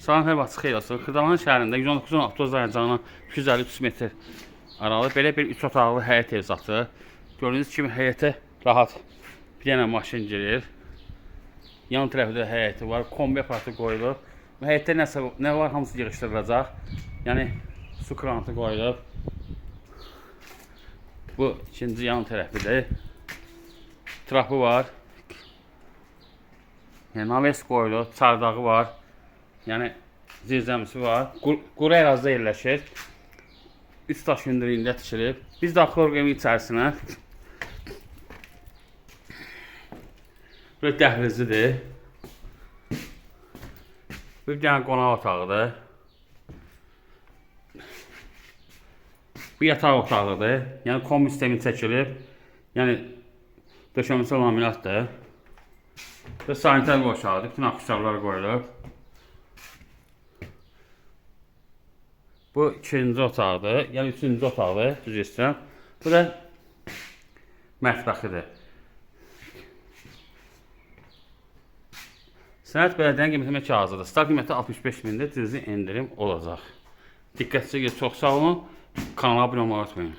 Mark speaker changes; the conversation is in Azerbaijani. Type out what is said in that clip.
Speaker 1: Salam, hər vaxt xeyir olsun. Xırdalan şəhərində 119 avtobus dayanacağına 253 metr aralı belə bir 3 otaqlı həyət ev zatı. Gördüyünüz kimi həyətə rahat bir dənə maşın girir. Yan tərəfdə həyəti var, kombi aparatı qoyulub. Bu həyətdə nə var, hamısı yığışdırılacaq. Yəni su krantı qoyulub. Bu ikinci yan tərəfidir. Trapı var. Yəni naves qoyulub, çardağı var. Yəni zirzəmisi var. Quru ərazidə yerləşir. 3 daş hündürlüyündə tikilib. Biz daxil oluruq evin içərisinə. Böyle dəhlizlidir. Bir dənə qonaq otağıdır. Bu yataq otağıdır. Yəni kombi sistemi çəkilib. Yəni döşəməsi laminatdır. Və sanitar boşaldı. Bütün aksesuarlar qoyulub. Bu ikinci otaqdır. Yəni üçüncü otaqdır. Düz istəyirəm. Bu da mətbəxidir. Sənəd bələdiyyənin qiyməti hazırdır. Start qiyməti 65 mindir. Cüzi endirim olacaq. Diqqətli, çox sağ olun. Kanala abunə olmayı unutmayın.